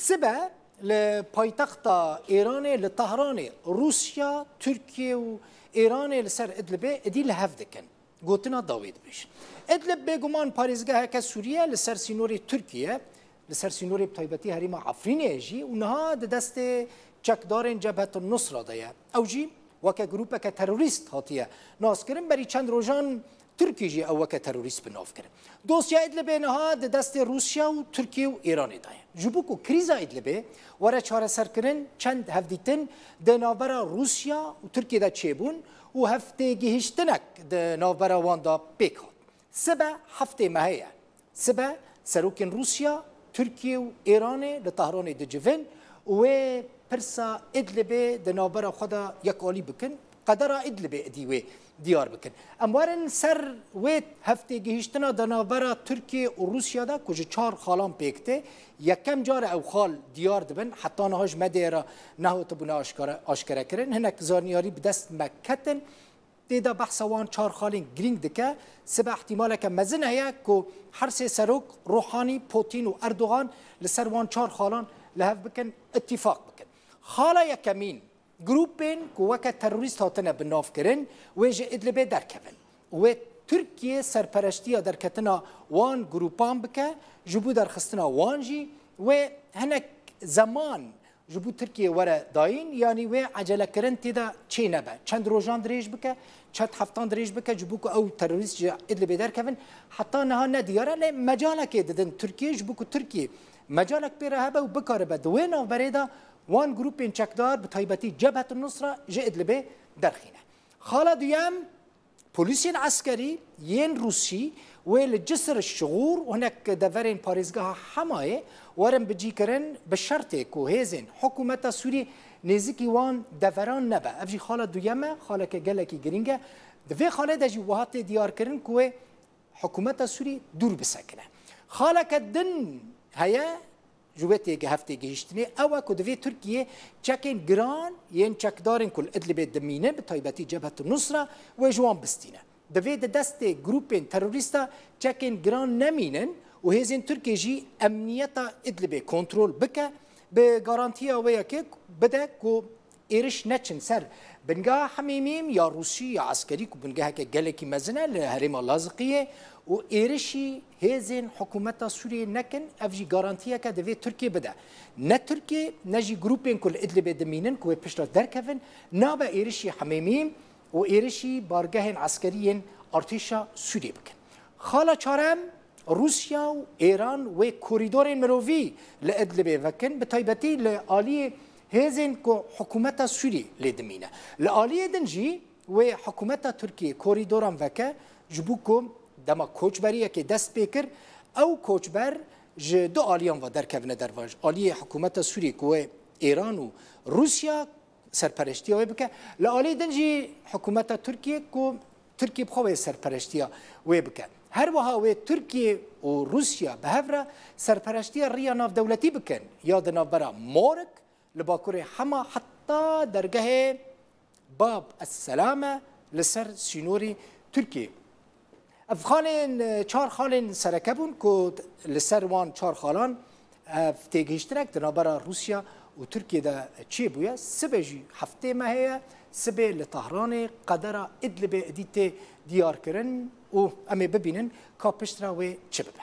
سبه لپایتخت ایران لطهران روسیا ترکیه و ایران لسر ادلب ادی لحف دکن گوتنا داوید بیش ادلب بگمان پاریزگاه که سوریه لسر سینوری ترکیه لسر سینوری بتایبتی هریم عفرین ایجی و نها دست چکدارن جبهت النصره دایا اوجی وکه گروپ که تروریست هاتیه ناس کرن بری چند روزان ترکی جی او که تروریست بناف کرد. دوسیا ادلب نها دست روسیا و ترکیه و ایران دایا. جبوکو کریزا ادلب وره چهار سر کردن چند هفدیتن دنابرا روسیا و ترکیه دا چیبون و هفته گهشتنک دنابرا واندا پیکات. سبا هفته ماهیه. سبا سروکن روسیا ترکیه و ایران لطهران دجفن و پرسا ادلب دنابرا خدا یک عالی بکن. قدر ادلب ادیوه دیار بکن. اموارن سر وید هفته گهشتنا دنابرا ترکیه و روسیا دا کجا چهار خالان پیکته یکم جار او خال دیار دبن حتی نهاج مدیرا نهو تبونه آشکره کرن هنک زانیاری بدست مکتن دیدا بحث وان چهار خالین گرینگ دکه سبا احتماله که مزن هیا که هر سه سروک روحانی پوتین و اردوغان لسر وان چهار خالان لحف بکن اتفاق بکن خالا یکمین گروپین که وکه تروریست هاتنه بناف کرن و جه ادلبه درکبن و ترکیه سرپرشتی درکتنا وان گروپان بکه جبو درخستنا وانجی و هنک زمان جبو ترکیه وره داین یعنی و عجله کرن تیدا چه نبه چند روزان دریج بکه چند هفتان دریج بکه جبو که او تروریست جه ادلبه درکبن حتی نها ندیاره لی مجاله که دادن ترکیه جبو که ترکیه مجالک پیره هبه و بکاره به دوین و بریده وان گروپین چکدار به تایبتی جبهت النصره جه ادلبه درخینه. خالا دویم پلیسین عسکری ین روسی و لجسر الشغور و هناك دفرین پاریزگاه همه ورم بجی کرن به شرط که هزین حکومت سوری نزدیکی وان دفران نبه. افجی خالا دویمه خالا که گلکی گرینگه دوی خالا دجی وحات دیار کرن که حکومت سوری دور بسکنه. خالا که دن هیا جوته که هفته گهشتنی او کدوی ترکیه چکین گران ین چکدارن کل ادلب دمینه به تایبتی جبهت النصره و جوان بستینه دوی دست گروپین تروریستا چکین گران نمینن و هزین ترکیه جی امنیتا ادلب کنترل بکه به گارانتی اویا که بده که ایرش نچن سر بنگاه حمیمیم یا روسی یا عسکری که بنگاه که گلکی مزنه لحرم لازقیه و ایرشی هزین حکومت سوریه نکن افجی گارانتیه که دوی ترکیه بده نه ترکیه نه جی گروپین کل ادلب دمینن که پشت درکفن نه به ایرشی حمیمیم و ایرشی بارگاه عسکریین ارتشا سوریه بکن خالا چهارم روسیا و ایران و کوریدور مروی لادلب وکن به تایبتی لآلی هزین که حکومت سوریه لدمینه لآلی دنجی و حکومت ترکیه کوریدورم وکه جبوکم دما کوچبریه که دست بکر او کوچبر دو آلیان و درکبنه درواج آلی حکومت سوریه که ایران و روسیا سرپرشتی های بکه لآلی دنجی حکومت ترکیه که ترکیه بخواه سرپرشتی های بکه هر وها و ترکیه و روسیا به هفره سرپرشتی ریا ناف دولتی بکن یا دناف برا مورک لباکوره همه حتی درگاه باب السلامه لسر سینوری ترکیه افغانین چهار خالین سرکبون که لسر وان چهار خالان تیگهشترک دنابرا روسیا و ترکیه دا چی بویا سبه جی هفته ماهیه سبه لطهران قدر ادلب ادیت دیار کرن و امی ببینن که پشترا و چه ببه